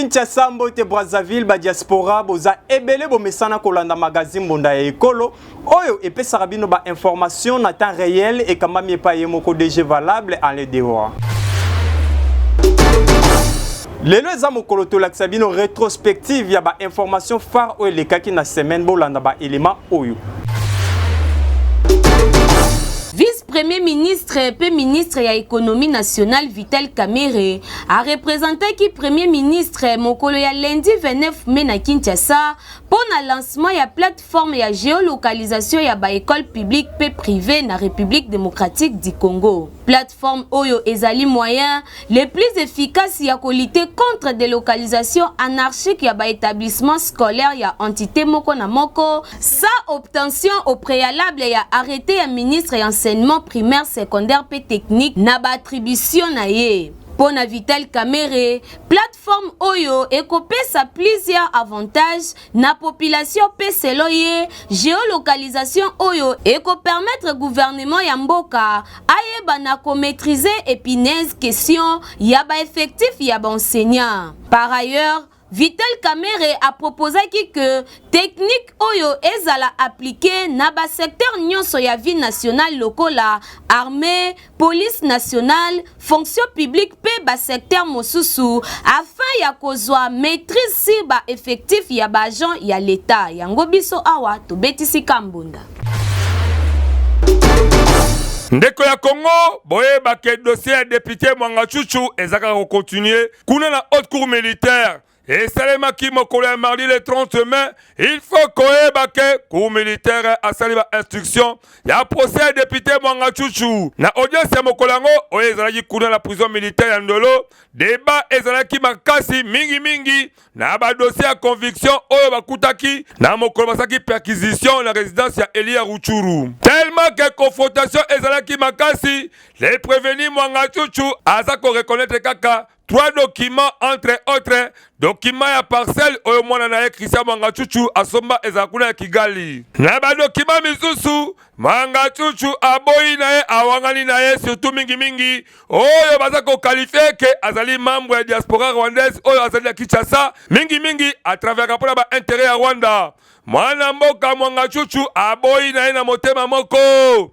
Kinshasa mbote Brazzaville ba diaspora boza ebele bomesana kolanda magazine bonda ya ekolo oyo epesaka bino ba information na temps réel et kama miepa yemoko DG valable en les devoirs. Lelo eza mokolo tolakisa bino rétrospective ya ba information phare oyo lekaki na semaine bolanda ba élément oyo. Vice-premier ministre et ministre ya économie nationale Vital Kamerhe a représenté qui premier ministre mokolo ya lundi 29 mai na Kinshasa pour le lancement ya plateforme ya géolocalisation ya ba école publique pe privée na République démocratique du Congo. Plateforme oyo ezali moyen les plus efficaces ya ko lutter contre délocalisation anarchique ya ba établissement scolaire ya entité moko na moko sans obtention au préalable ya arrêté ya ministre ya enseignement primaire secondaire pe technique na ba attribution na ye. Pour na Vital Kamerhe, plateforme oyo ekopesa plusieurs avantages na population pe selo ye géolocalisation oyo permettre gouvernement ya mboka ayeba na ko maîtriser épineuse question ya ba effectif ya ba enseignant. Par ailleurs, Vital Kamerhe a proposé que technique oyo ezala appliqué na ba secteur nyonso ya vie nationale lokola, armée, police nationale, fonction publique pe ba secteur mosusu afin ya kozwa maîtrise si ba effectif ya ba agent ya l'état. Yango biso awa to betisi kambunda. Ndeko ya Congo, boye ba ke dossier ya député Mwanga Chuchu ezaka ko continuer kuna na haute cour militaire. Et Salema qui m'a mardi le 30 mai, il faut que cour militaire a sali ba instruction. Il y a procès député Mwanga Chuchu. Na audience ya mokolango, oye ezalaki kuna la prison militaire ya Ndolo. Débat ezalaki makasi mingi. Na ba dossier à conviction oyo bakutaki. Na mokolo basaki perquisition la résidence ya Elia Ruchuru. Tellement que confrontation ezalaki makasi, les prévenus Mwanga Chuchu azako reconnaître kaka 3 documents entre autres documents ya parcelle oyo mwana na ye Christian Mwanga Chuchu asomba ezakuna ya Kigali. Na ba document misusu Mwanga Chuchu aboyi na ye awangani na ye surtout mingi oyo bazako qualifier que azali membre ya diaspora rwandaise oyo azali ya Kinshasa mingi à travers rapport ba intérêt ya Rwanda. Mwana mboka Mwanga Chuchu aboyi na ye na motema moko.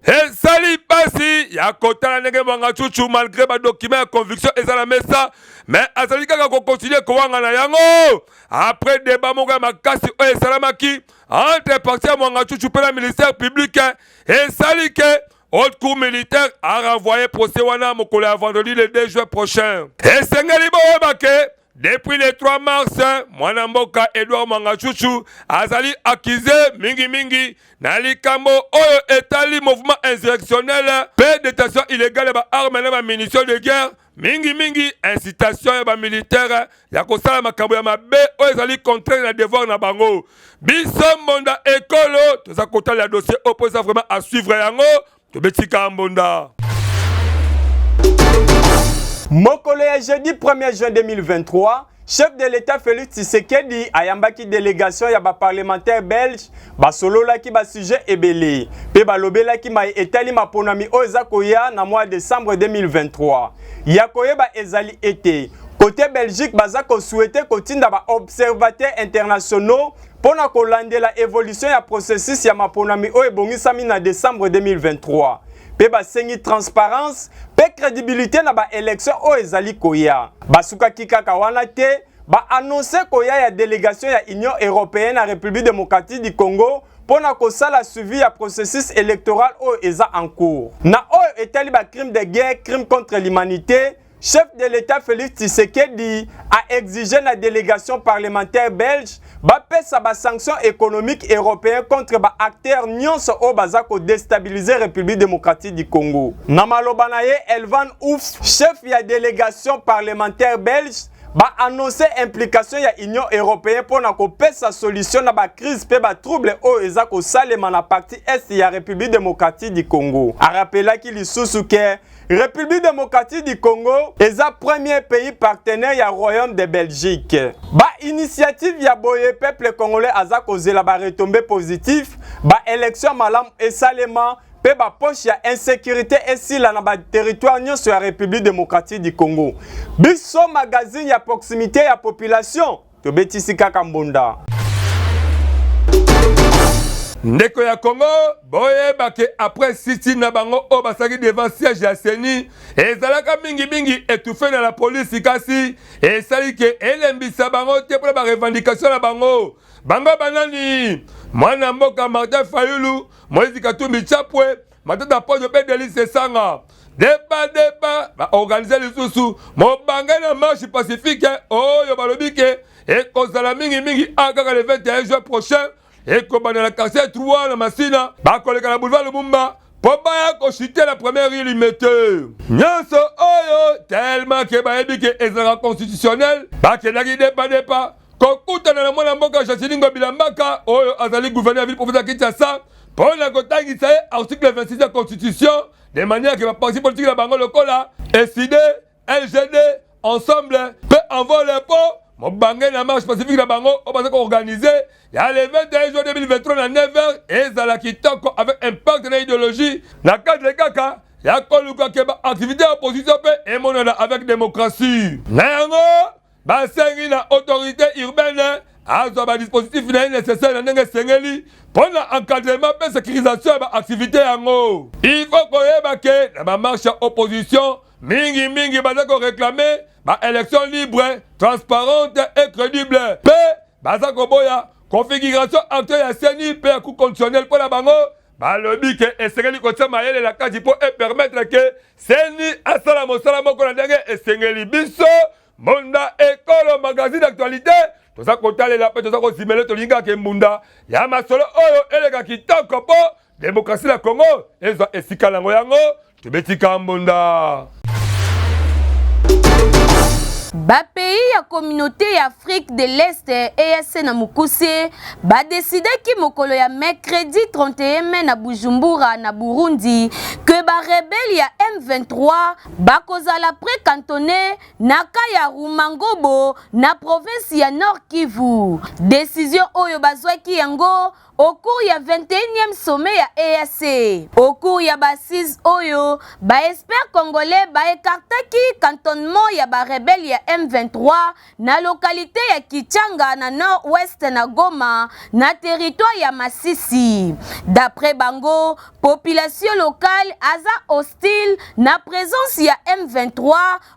Esali pasi ya kotala ndenge Mwanga Chuchu malgré ba document ya conviction ezala mesa mais azali kaka ko continuer ko wanga na yango. Après débat moko ya makasi oyo esalamaki entre parti ya Mwanga Chuchu pe na ministère public esali ke haute cour militaire a renvoyé procès wana mokolo ya vendredi le 2 juin prochain. Esengeli boyeba ke depuis le 3 mars, mwana mboka Edouard Mwanga Chuchu azali accusé mingi na likambo oyo etali mouvement insurrectionnel pe détention illégale ba armes na ba munitions de guerre mingi incitation ya ba militaire ya kosala makambo ya mabe oyo ezali contraire na devoir na bango. Biso mbonda ekolo toza kotala ya dossier opposé vraiment à suivre yango to betika mbonda. Mokolo ya jeudi 1er juin 2023, chef de l'État Félix Tshisekedi ayambaki délégation ya ba parlementaire belge basololaki ba sujet ebele pe balobelaki mai etali maponami oza koya na mois de décembre 2023. Ya koyeba ezali été côté Belgique bazako souhaiter kotinda ba observateurs internationaux pona kolandela évolution ya processus ya maponami o ebongisami na décembre 2023. Pe basengi transparence pe crédibilité na ba élection o ezali koya. Basuka kikaka wana te ba annoncer koya ya délégation ya Union européenne à République démocratique du Congo pour na kosala suivi ya processus électoral o eza en cours. Na o etali ba crime de guerre, crime contre l'humanité. Chef de l'État Félix Tshisekedi a exigé la délégation parlementaire belge bapesa ba sanctions économiques européennes contre ba acteurs nyonso o bazako déstabiliser République démocratique du Congo. Na maloba na ye Elvan Ouf, chef ya délégation parlementaire belge ba annoncer implication ya Union européenne pour na kopesa solution na ba crise pe ba trouble o ezako salema na partie est ya République démocratique du Congo. A rappela ki lisusu ke République démocratique du Congo est le premier pays partenaire ya Royaume de Belgique. Ba initiative ya boye peuple congolais aza kozela ba retombée positif, ba élection malam et salema pe ba poche ya insécurité esila na ba territoire nyonso ya République démocratique du Congo. Biso magazine ya proximité ya population to betisi kaka mbunda. Ndeko ya Congo, boyeba ke après siti na bango o basaki devant siège ya Seni, ezalaka mingi étouffé na la police kasi, et sali ke elembisa bango te pour ba revendication na bango. Bango banani, mwana mboka Martin Fayulu, Moïse Katumbi Chapwe, matata pojo pe Delice Sanga. Débat, ba organiser les sous, mo banga na marche pacifique, oyo balobi ke, et kozala mingi akaka le 21 juin prochain. Et comme dans la quartier 3 la Massina, bah collègue la boulevard Lumumba, pour pas chuter la première illimitée. Nyanso oyo tellement que bah ébique est constitutionnel, bah que la guide pas. Kokuta na mwana mboka Jasilingo Bilambaka, oyo azali gouverneur ville professeur Kinshasa, pour la kotangi ça article 26 de la constitution, de manière que le parti politique la bango lokola, SID, LGD, ensemble peut envoyer les pots. Mon bangé la marche pacifique la bango, on va organiser. Il y a le 21 juin 2023 à 9h et Zala Kitoko avec un pacte d'idéologie. La carte de Kaka, il y a Koluka Keba, activité opposition et mon avec démocratie. Nayango, bassengi na autorité urbaine, à un dispositif nécessaire dans le Sengeli pour l'encadrement et sécurisation de l'activité. Il faut que la marche opposition, mingi, bazako réclamer. Ba élection libre, transparente et crédible. P, bazako boya, configuration actuelle ya CENI, P à coup conditionnel pour la bango. Ba lobby que esengeli kotia mayele la kadi pour permettre que CENI asala mosala moko na ndenge esengeli biso Monda école magazine d'actualité. Tout ça kotale la pe tout ça ko simele to linga ke mbunda. Ya masolo oyo elega kitoko po démocratie la Congo ezo esika lango yango tubetika mbunda. Ba pays ya communauté ya Afrique de l'Est EAC na Mukuse ba décidé ki mokolo ya mercredi 31 mai na Bujumbura na Burundi que ba rebelle ya M23 ba kozala pré-cantonné na kaya Rumangobo na province ya Nord Kivu. Décision oyo bazwaki yango au cours ya 21e sommet ya EAC. Au cours ya ba 6 oyo ba expert congolais ba écartaki cantonnement ya ba rebelle ya M23 na localité ya Kichanga na nord-ouest na Goma na territoire ya Masisi. D'après Bango, population locale aza hostile na présence ya M23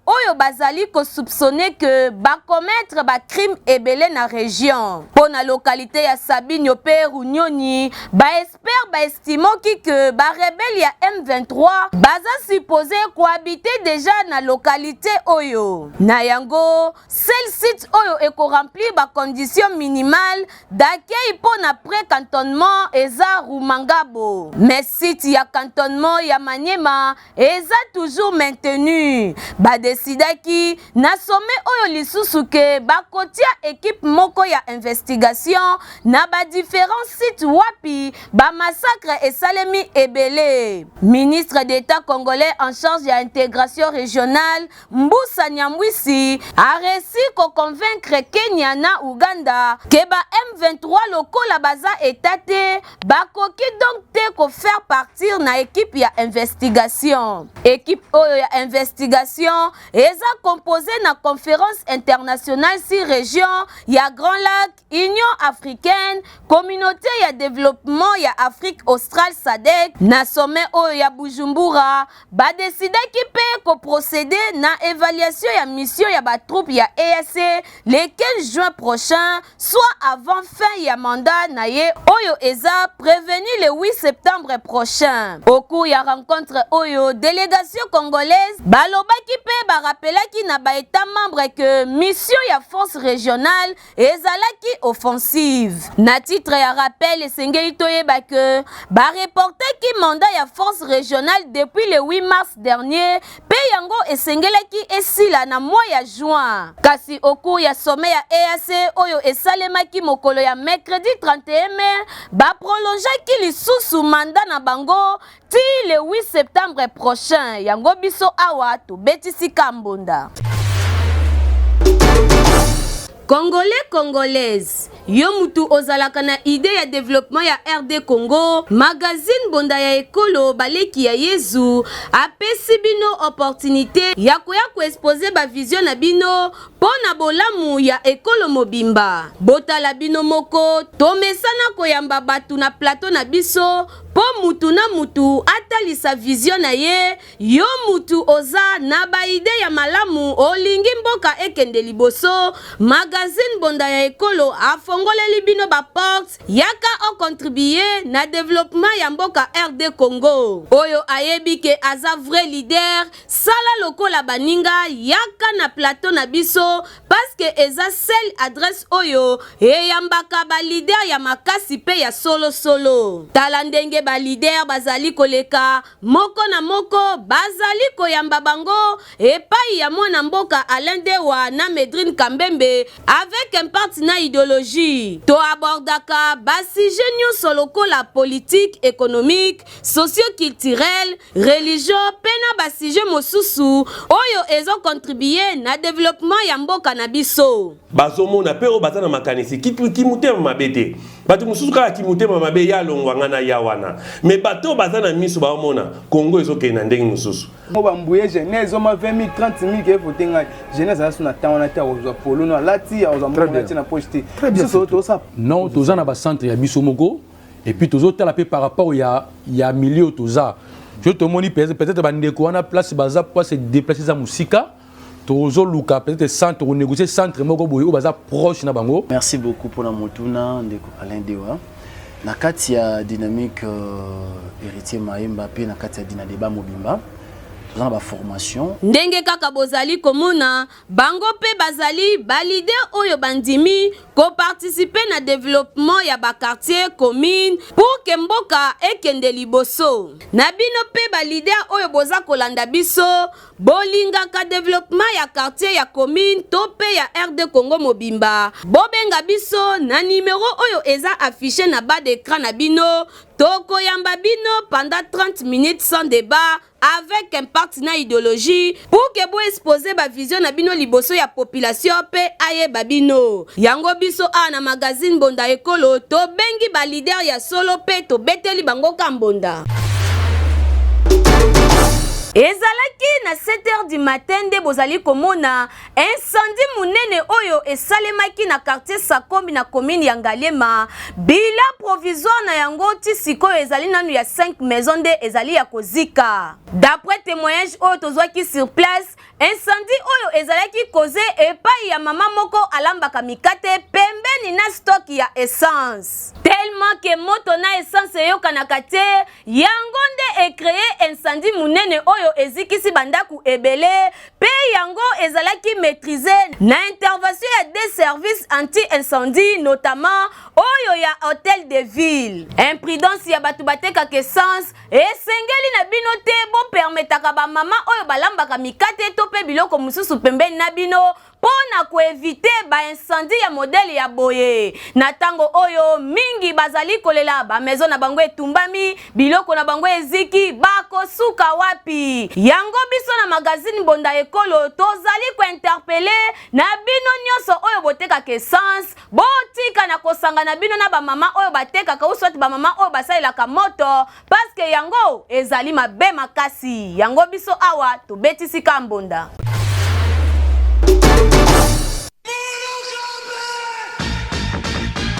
oyo bazali ko soupçonner que ba commettre ba crime ebele na région. Pour na localité ya Sabinyo Peru Nyoni, ba expert ba estimo ki que ba rebelle ya M23 baza supposé cohabiter déjà na localité oyo. Na yango, celle site oyo eko remplir ba condition minimale d'accueil pour na pré-cantonnement eza Rumangabo. Mais site ya cantonnement ya Maniema eza toujours maintenu. Ba decidaki na sommet oyo lisusu ke ba kotia équipe moko ya investigation na ba différents sites wapi ba massacre et salemi ebele. Ministre d'État congolais en charge de l'intégration régionale Mbusa Nyamwisi a réussi ko convaincre Kenya na Uganda que ba M23 lokola baza étaté ba koki donc te ko faire partir na équipe ya investigation. Équipe oyo ya investigation eza composé na conférence internationale si région ya Grand Lac, Union africaine, communauté ya développement ya Afrique australe SADC na sommet oyo ya Bujumbura ba décidé ki pe ko procéder na évaluation ya mission ya ba troupe ya EAC le 15 juin prochain, soit avant fin ya mandat na ye oyo eza prévenu le 8 septembre prochain. Au cours ya rencontre oyo délégation congolaise balobaki pe ba rappelaki na ba état membre que mission ya force régionale ezalaki offensive. Na titre ya rappel esengeli toyeba que ba reporter ki mandat ya force régionale depuis le 8 mars dernier pe yango esengelaki esila na mois ya juin. Kasi au cours ya sommet ya EAC oyo esalemaki mokolo ya mercredi 31 mai ba prolongeaki lisusu mandat na bango ti le 8 septembre prochain. Yango biso awa to betisi kambonda. Congolais, Congolaises, yo mutu ozalaka na idée ya développement ya RD Congo, magazine Bonda ya Ekolo baleki ya Yezu apesi bino opportunité ya koya ko exposer ba vision na bino pona bolamu ya ekolo mobimba. Botala bino moko tomesana koyamba batu na plateau na biso po mutu na mutu atalisa vision na ye. Yo mutu oza na ba ide ya malamu olingi mboka ekende liboso, magazine Bonda ya Ekolo afongoleli bino ba porte yaka o contribuer na développement ya mboka RD Congo. Oyo ayebike aza vrai leader sala lokola baninga yaka na plateau na biso parce que eza seule adresse oyo eyambaka ba leader ya makasi pe ya solo. Tala ndenge ba leader bazali koleka moko na moko, bazali koyamba bango epai ya mwana mboka Alain Dewa na Medrine Kambembe avec un partenaire idéologie. To abordaka basi nyonso lokola politique, économique, socio-culturel, religion pena basi mosusu oyo ezo contribuer na développement ya mboka na biso. Bazomona pero batana makanisi kimute mabete. Batu mususu kala kimute mabe ya longwanga na yawana. Me bato bazana miso baomona Congo ezoke na ndenge mususu. Mo bambuye jeunesse oma 20 000 30 000 ke votenga jeunesse asu na tawana ta ozo polo no lati ya ozo mona na poste. Très bien. Non, toza na ba centre ya biso moko et puis tozo tala pe par rapport ya milieu toza. Je te moni peut-être bandeko wana place baza pour se déplacer za musika. Tozo luka peut-être centre ou négocier centre moko boye o baza proche na bango. Merci beaucoup pour la motuna ndeko Alain Dewa. Na kati ya dynamique héritier Maemba pe na kati ya Dinadeba Mobimba. Toza ba formation. Ndenge kaka bozali komona bango pe bazali ba leader oyo bandimi ko participer na développement ya ba quartier commune pour que mboka ekende liboso. Na bino pe ba leader oyo boza kolanda biso bolinga ka développement ya quartier ya commune to pe ya RD Congo Mobimba. Bobenga biso na numéro oyo eza affiché na bas d'écran na bino. Toko yamba bino pendant 30 minutes sans débat avec un partenaire idéologie pour que vous exposer ba vision na bino liboso ya population pe aye babino. Yango biso na magazine Bonda Ekolo to bengi ba leader ya solo pe to beteli bango kambonda. Ezalaki na 7h du matin de bozali komona incendie munene oyo esalemaki na quartier Sakombi na commune ya Ngalema. Bila provisoire na yango ti sikoyo ezali nanu ya 5 maisons de ezali ya kozika. D'après témoignage oyo tozwaki sur place, incendie oyo ezalaki cause epai ya mama moko alambaka mikate pembeni na stock ya essence. Tellement que moto na essence yokanaka te, yango nde ecréé incendie munene oyo ezikisi bandaku ebele pe yango ezalaki maîtriser na intervention ya des services anti-incendie notamment oyo ya hôtel de ville. Imprudence ya batu batekaka essence esengeli na bino te bo permetaka ba mama oyo balambaka mikate to pe biloko mususu pembeni na bino pona ko éviter ba incendie ya modèle ya boye. Na tango oyo mingi bazali kolela ba maison na bango etumbami, biloko na bango eziki bako suka wapi. Yango biso na magazine Bonda Ekolo tozali ko interpeller na bino nyonso oyo boteka ke essence botika na kosanga na bino na ba mama oyo bateka ka uswati ba mama oyo basalela ka moto parce que yango ezali mabe makasi. Yango biso awa to betisi ka mbonda.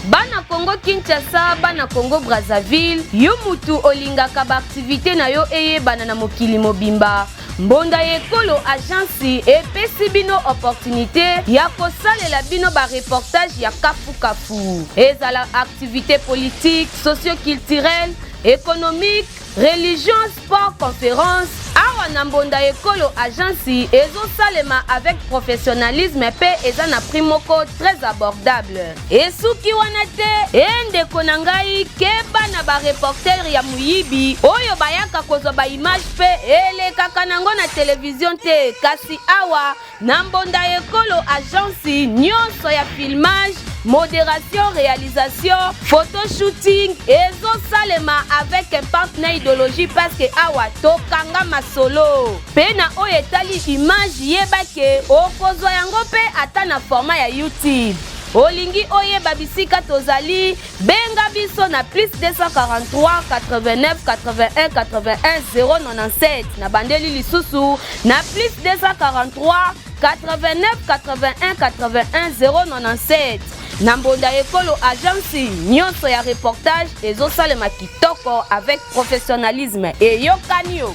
Bana Congo Kinshasa, bana Congo Brazzaville, yo mutu olingaka ba activité na yo eyebana na mokili mobimba. Bonda Ekolo agence epesi bino opportunité ya kosalela bino ba reportage ya kafu. Ezala activité politique, socio-culturelle, économique, religion, sport, conférence. Awa na Bonda Ekolo agence ezo salema avec professionnalisme pe eza na prix moko très abordable. Esuki wana te ende konangai keba na ba reporter ya muyibi oyo bayaka kozwa ba image pe elekaka nango na télévision te kasi awa na Bonda Ekolo agence nyonso ya filmage, modération, réalisation, photoshooting ezo salema avec un partenaire idéologie parce que awa tokanga masolo pena oyo etali image yebake okozwa yango pe ata na format ya YouTube. olingi oyeba bisika tozali benga biso na plus 243 89 81 81 097 na bandeli lisusu na plus 243 89 81 81 097 na mbonda ekolo agence nyonso ya reportage ezosalema kitoko avec professionnalisme eyokani yo.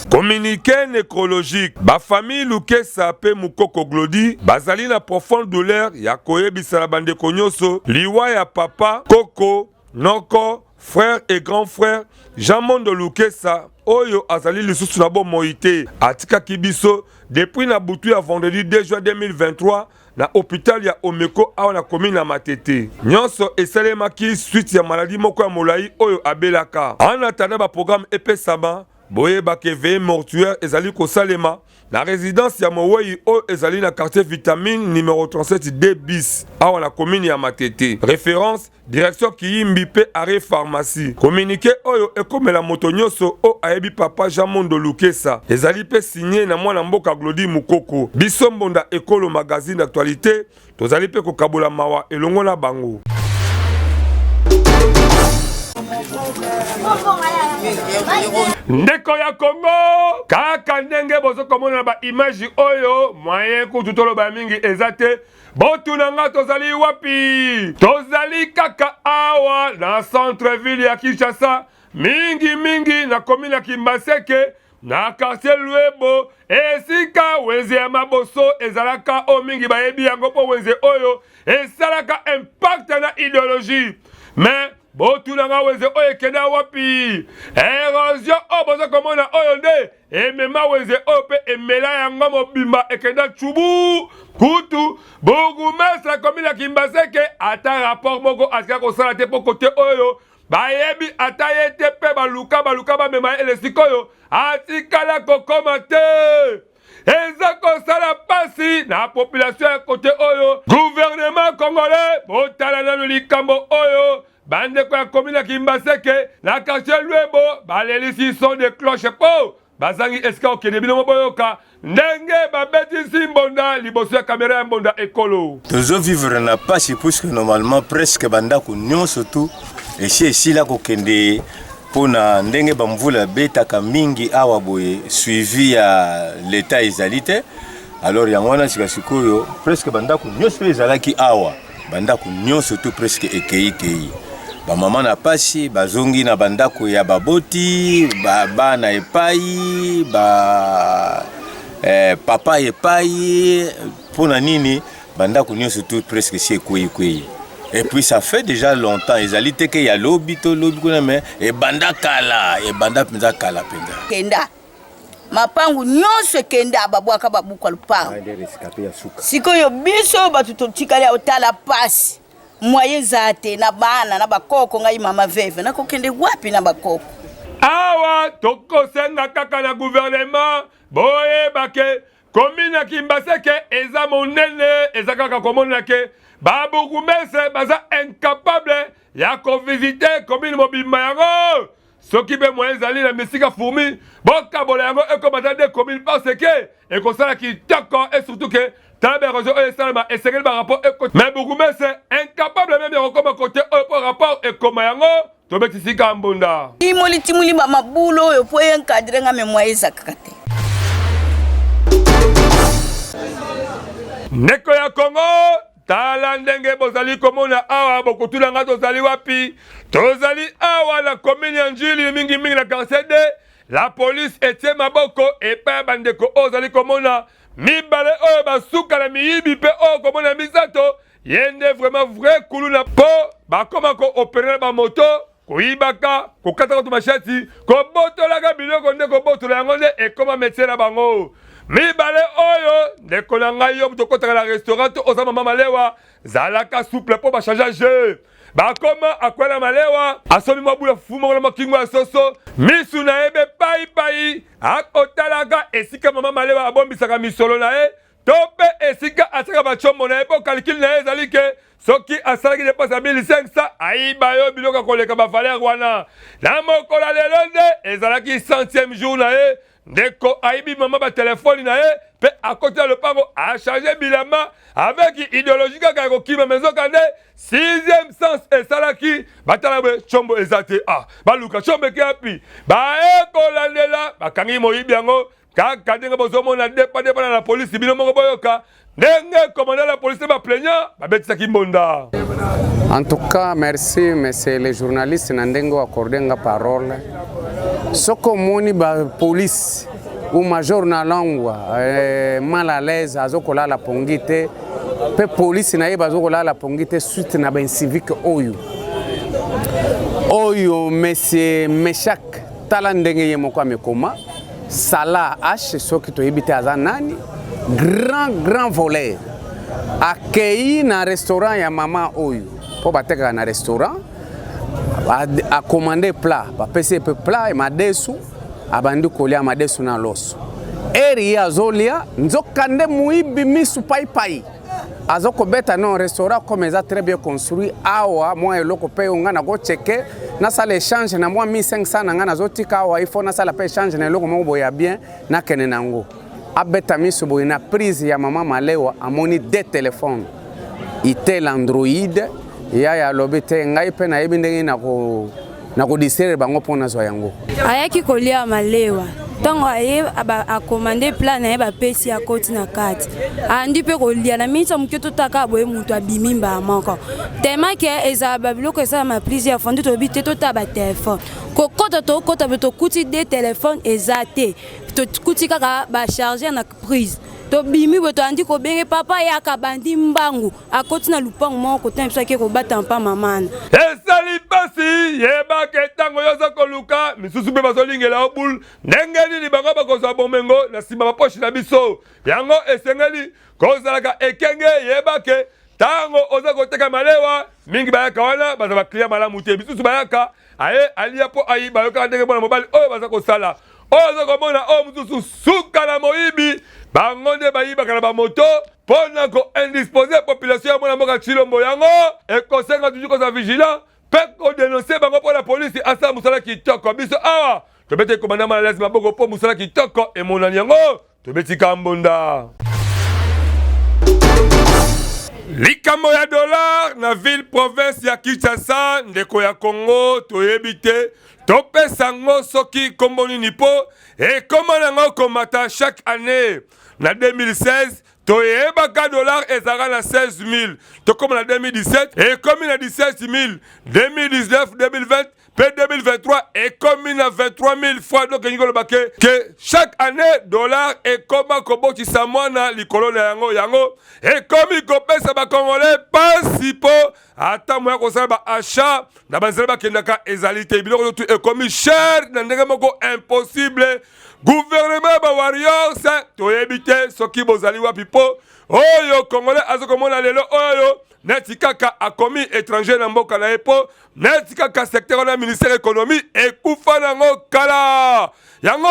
Communiqué nécrologique. Ba famille Lukesa pe Mukoko Glodi bazali na profonde douleur ya koyebisa la bande konyoso liwa ya papa Koko Noko frère et grand frère Jean-Mondo Lukesa oyo azali lisusu na bo moite atika kibiso depuis na butu ya vendredi 2 juin 2023 na hôpital ya Omeko awa na commune na Matete. Nyonso esalemaki suite ya maladie moko ya molai oyo abelaka. En attendant ba programme epesama boye bakeve mortuaire ezali kosalema na résidence ya Mowei oyo ezali na quartier Vitamine numéro 37D bis awa na commune ya Matete. Référence direction Kiyimbi pe arrêt pharmacie. Communiqué oyo ekomela moto nyonso o ayebi papa Jean-Mondo Lukesa ezali pe signé na mwana mboka Glodi Mukoko. Biso mbonda ekolo magazine d'actualité tozali pe kokabola mawa elongo na bango. Ndeko ya Congo kaka ndenge bozo komona ba image oyo moyen kutu toloba mingi ezate botuna nga tozali wapi tozali kaka awa na centre ville ya Kinshasa mingi na commune ya Kimbaseke na quartier Luebo esika wenze ya maboso ezalaka o mingi bayebi yango po wenze oyo esalaka impact na idéologie mais botulanga wenze oyo ekenda wapi érosion oyo boza komona oyo nde emema wenze oyo pe emela yango mobimba ekenda tsubu kutu burgumestre commune ya Kimbaseke ata rapport moko atika kosala te po kote oyo bayebi ata ye te pe baluka bamema ele sikoyo atikala kokoma te eza kosala pasi na population ya kote oyo gouvernement congolais botala nano likambo oyo bandeko ya commune ya Kimbaseke na quartier Luebo balelisi son de cloche po bazangi eska okende bino moboyoka ndenge babetisi mbonda liboso ya kamera ya mbonda ekolo tozo vivre na pasi puisque normalement presque bandako nyonso tu esila kokende pona ndenge bamvula betaka mingi awa boye suivi ya l'état ezalite alors yango wana sikasikoyo presque bandako nyonso ezalaki awa bandako nyonso tu presque ekei ba mama na pasi bazongi na bandako ya baboti bana epai papa epai pona nini bandako nyonso tout presque si kwei et puis ça fait déjà longtemps ezalité que ya lobi kuna mais e banda penza kala penza kenda mapangu nyonso kenda babwaka babuka lupango sikoyo biso batuto tikali otala pasi moyen zate na bana na bakoko ngai mama veve na kokende wapi na bakoko awa tokosenga kaka na gouvernement boye bake commune ya Kimbaseke eza monene eza kaka komona ke baburgumestre baza incapable ya kovisite commune mobimba yango soki be moyen ezali na misika fourmi bokabola yango ekomata de commune parce que ekosala kitoko et surtout que tala berozo oyo esalama esengeli barapport ekoti mais bourgmestre incapable même ya kokoma kote oyo po rapport ekoma yango tobetisika mbunda timoli bamabulo oyo po enkadre nga memoire ezakaka te ndeko ya Congo tala ndenge bozali komona awa bokotula nga tozali wapi tozali awa na commune ya Njili mingi na quartier D la police etie maboko epa bandeko ozali komona mibale oyo basuka na miyibi pe oyo komona misato yende vraiment vrai kulu na po bakoma ko opérer ba moto koyibaka kokataka to machati kobotolaka biloko nde kobotola yango nde ekoma métier na bango mibale oyo ndeko na ngai yo tokotaka na restaurant oza mama malewa zalaka souple po bachangeage bakoma akwela malewa asomi mabula fumo na makingo ya soso misu na ebe pai akotalaka esika mama malewa abombisaka misolo na ye tope esika asaka bachombo na epo calcul na ezali ke soki asalaki dépense ya 1500 ayiba yo biloko koleka ba valeur wana na mokola lelo nde ezalaki 100e jour na ye ndeko ayibi mama ba téléphone na ye pe à côté le pango a changé bilama avec idéologie kaka kokima mezo kande 6e sens esalaki batala be chombo ezate baluka chombo kiapi ba ekolandela bakangi moyibi yango kaka ndenge bozomona depa na la police bino moko boyoka ndenge commandant la police ba plaignant babetisaki mbonda. En tout cas, merci, monsieur les journalistes Nandengo accordé la parole. Ce que la police ou major na langwa mal à l'aise azokola la pongite, pe police na yeba azokola la pongite suite na ben civique oyo. Oyo monsieur Meshak talandenge yemoko amekoma, Sala H soki to yebite azanani, grand voleur. Accueilli na restaurant ya mama oyo. Po bateka na restaurant a commandé plat ba pese pe plat e madesu abandi kolia madesu na loso eri azolia nzokande muibi misu pai azoko beta non restaurant comme ça très bien construit awa moi eloko pe nga na go checker na sala échange na moi 1500 na nga na zotika awa il faut na sala pe échange na eloko moko boya bien na kene nango abeta misu boya na prise ya mama malewa amoni deux téléphones itel Android ya lobete ngai pe na yebi ndenge na ko disere bango pona zo yango ayaki kolia malewa tango aye a commander plan na ba pesi ya koti na kati andi pe kolia na misa mukioto taka boye mutu abimimba moko tema ke eza babiloko eza ma prise ya fondi to bite to ta ba téléphone kokota to kota beto kuti de téléphone ezate to kuti kaka ba charger na prise to bimi boto andi ko benge papa ya kabandi mbangu akoti na lupango moko temsa ke ko bata mpa mamana esali pasi yeba ke tango yoza koluka misusu be bazolingela obul ndengeli ni bango bakoza bomengo na sima ba poche na biso yango esengeli kozalaka ekenge yeba ke tango oza koteka malewa mingi bayaka wana baza ba client malamu te bisusu bayaka aye alia po ayi bayoka ndenge bona mobali oyo baza kosala ozo komona o mususu suka na moyibi bangonde bayibaka na bamoto pona ko indisposer population ya mona mboka Chilombo yango ekosenga toujours koza vigilant pe ko dénoncer bango po la police asa musala kitoko biso awa tobete komanda malaise maboko po musala kitoko e monani yango tobeti kambonda likambo ya dollar na ville province ya Kinshasa ndeko ya Congo toyebite topé sango soki komboni nipo et comment nango komata chaque année na 2016 toyebaka dollar ezaka na 16 000 to comme na 2017 et comme na 17 000 2019 2020 P 2023 et comme na 23 000 fois donc que chaque année dollar et comme koboti samwana likolo na yango et comme il kopesa ba congolais pasipo ata moya ko sala ba achat na banzela ba kendaka ezalité biloko tout et comme cher na ndenge moko impossible gouvernement ba warrior ça toyebite soki bozali wa pipo oyo congolais azokomona lelo oyo neti kaka a commis étranger na mboka na epo neti kaka secteur na ministère économie ekufa nango kala yango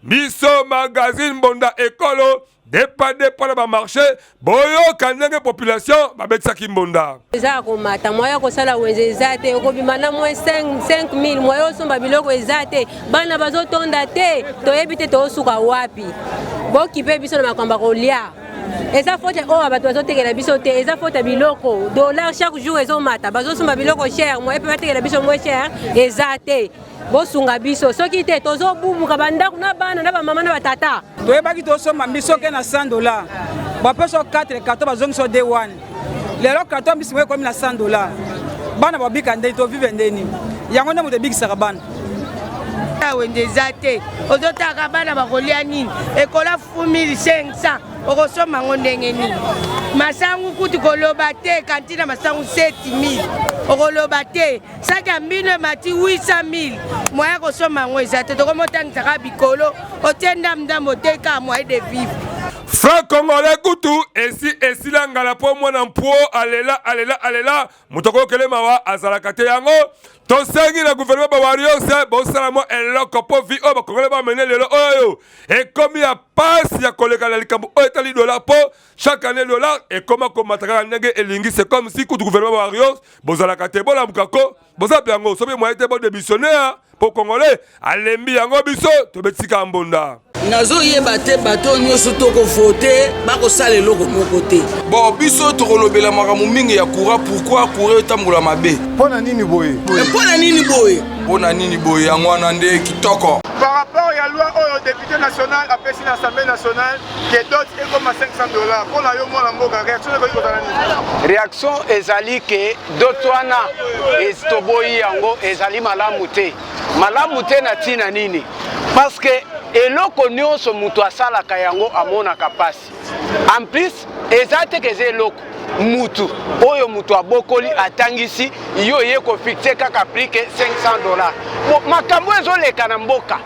biso magazine bonda ekolo dépendé par le marché boyo kanenge population babetisaki mbonda eza komata moya kosala wenze ezate okobimana mo 5000 moya osomba biloko ezate bana bazotonda te toyebi te tosuka wapi bokipe biso na makamba kolia eza faute o bato bazotekela biso te eza faute biloko dollar chaque jour ezomata bazosomba biloko cher moya pe batekela biso mo cher ezate bosunga biso soki te tozobubuka bandako na bana na bamama na batata toyebaki tosomba biso ke na $100 bapeso 4 carton bazongiso day 1 lelo carton biso ekomi na $100 bana babika ndeni tovive ndeni yango nde moto ebikisaka bana wende eza te ozotaka bana bakolia nini ekola 1500 okosomba ngo ndenge nini masangu kutu koloba te kantina masangu 7000 okoloba te saki ya mbino emati 800000 moya kosomba ngo eza te tokomotangisaka bikolo otie ndamdambo oteka moyen de vivre franc congolais kutu esi la ngala po mwana mpo alela mutoko kelema wa azalaka te yango tosengi na gouvernement ba warriors bosala mo eloko po vi o bakongole ba mene lelo oyo ekomi ya pasi ya koleka na likambo oyo etali dollar po chaque année dollar ekoma komataka ndenge elingi c'est comme si kutu gouvernement ba warriors bozalaka te bola mukako bozape yango sobi moyen te bo démissionnaire po congolais alembi yango biso tobetika mbonda nazoyeba te bato nyonso tokovote bakosala eloko moko te bon biso tokolobela makambo mingi ya courant pourquoi courant etambola mabe mpona nini boye mpona nini boye yango wana nde kitoko par rapport ya loi oyo député national apesi na assemblée nationale ke dot ekoma $500 mpona yo mwana mboka réaction ekoki kozala nini réaction ezali ke dot wana toboyi yango ezali malamu te na ntina nini parce que eloko nyonso mutu asalaka yango amonaka pasi en plus eza te ke eza eloko mutu oyo mutu abokoli atangisi yo ye kofixe kaka prix ke $500 makambo ezoleka na mboka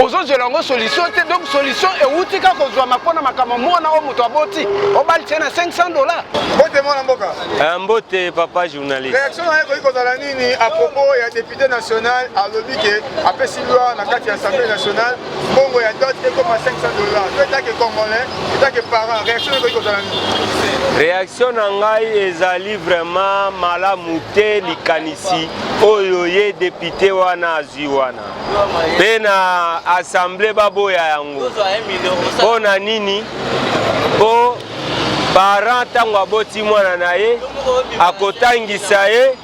ozozela yango solution te donc solution euti kaka kozwama mpona makambo mona oyo mutu aboti obalise na $500 mbote mwana mboka mbote papa journaliste réaction na ye ekoki kozala nini à propos ya député national alobi ke apesi loi na kati ya assemblée nationale mbongo ya dot ekoma $500 to etake congolais etake parent réaction ekoki kozala nini réaction na ngai ezali vraiment malamu te likanisi oyo ye député wana azwi wana mpe na assemblée baboya yango mpona nini po parent ntango aboti mwana na ye akotangisa ye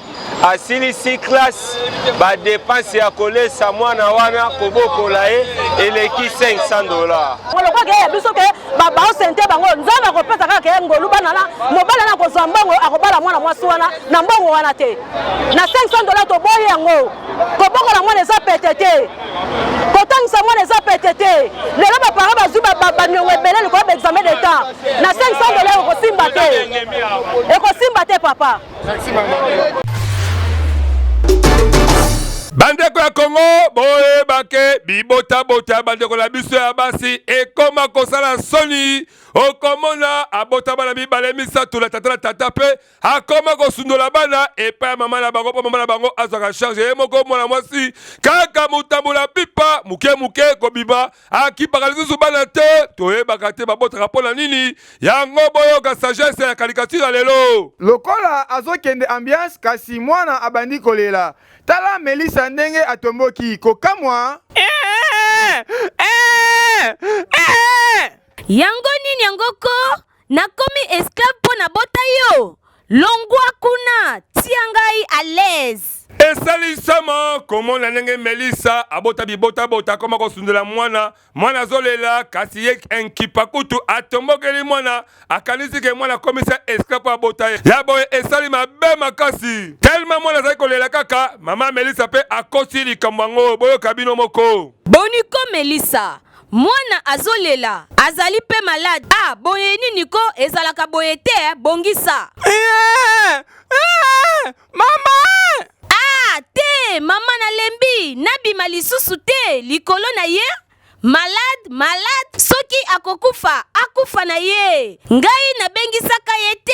asilisi classe badepense ya kolesa mwana wana kobokola ye eleki $500 olokaka biso ke baosente bango nzambe akopesa kaka ke ngolu banala mobala na kozwa mbongo akobala mwana mwasi wana na mbongo wana te na $500 toboyi yango kobokola mwana eza pete te kotangisa mwana eza pete te lelo bapara bazwi baniongo ebele likolo baexamen d'etat na $500 ekosimba te papa. Bandeko ya Congo, boye bake, bibota bandeko la biso ya basi, ekoma kosala soni, okomona, abota bana bibale misa, tula tata pe, akoma kosundola bana, epa mama na bango, mama na bango, azaka charge, moko mwana mwasi, kaka mutambula pipa, muke, kobiba, aki paralizu bana te, toye bakate babota rapona nini, yango boyo ka sagesse ya karikature lelo. Lokola azokende ambiance, kasi mwana abandi kolela. Tala Melissa ndenge atomboki kokamwa yango nini yangoko nakomi esclave po na bota yo longwa kuna tia ngai à l'aise esalisama komona ndenge Melissa abota bibota koma kosundela mwana zolela kasi ye enkipa kutu atombokeli mwana akanisi ke mwana komisa esclave abota ye ya boye esali mabe makasi tellement mwana azali kolela kaka mama Melissa pe akosi likambo yango boyoka bino moko boniko Melissa mwana azolela azali pe malade boye nini ko ezalaka boye te bongisa mama te mama na lembi nabima lisusu te likolo na ye malade soki akufa na ye ngai nabengisaka ye te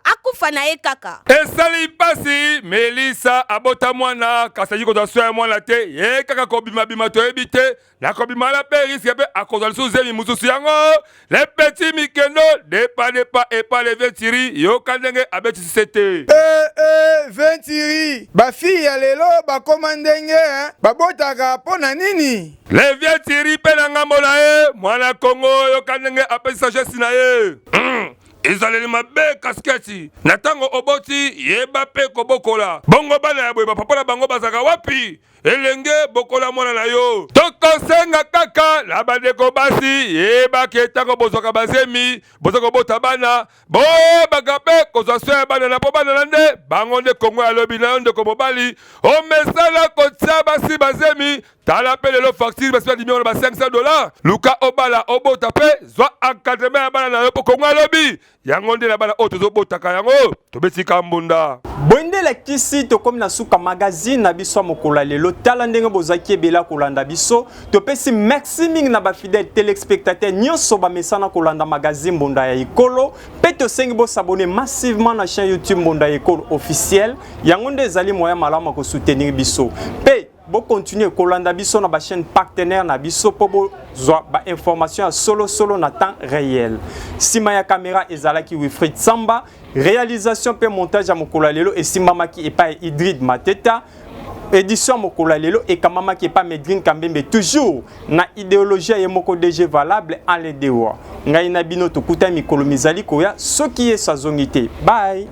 akufa na ye kaka esali pasi Melissa abota mwana kasali ko doso ya mwana te ye kaka kobima toyebi te na kobima la pe risque pe akozwa lisusu zemi mususu yango le petit mikendo depa epa le ventiri yo kandenge abetisi sete ventiri bafi ya lelo bakoma ndenge babotaka pona nini le ventiri pe na ngambo na ye mwana Kongo yo kandenge apesi sagesse na ye ezaleli mabe kasketi na tango oboti yeba pe kobokola bongo bana ya boye bapapa na bango bazaka wapi elenge bokola mwana na yo tokosenga kaka na bandeko basi yeba ke tango bozwaka bazemi bozaka bota bana boyebaka pe kozwa so ya bana na po bana na nde bango nde Kongo ya lobi na yo ndeko mobali omesala kotia basi bazemi tala pe lelo facture basi ba dimio ba $500 luka obala obota pe zwa encadrement ya bana na yo po Kongo ya lobi yango nde na bana oyo tozobotaka yango tobetika mbunda bonde la kisi to comme na suka magazine na biso mokolo lelo tala ndenge bozaki ebela kolanda biso to pesi merci mingi na ba fidèle téléspectateurs nyonso ba mesana kolanda magazine Mbonda ya Ekolo pe to sengi bo s'abonner massivement na chaîne YouTube Mbonda ya Ekolo officiel yango nde ezali moya malama ko soutenir biso pe bo continuer kolanda biso na ba chaîne partenaire na biso po bo zwa ba information solo na temps réel sima ya caméra ezalaki Wilfried Samba réalisation pe montage à mokolo lelo et simbamaki et pas Idrid Mateta édition mokolo lelo et kamamaki et pas Medrine Kambembe toujours na idéologie ya moko DG valable en les dewa ngai na bino tokuta mikolo mizali koya soki ye sazongité bye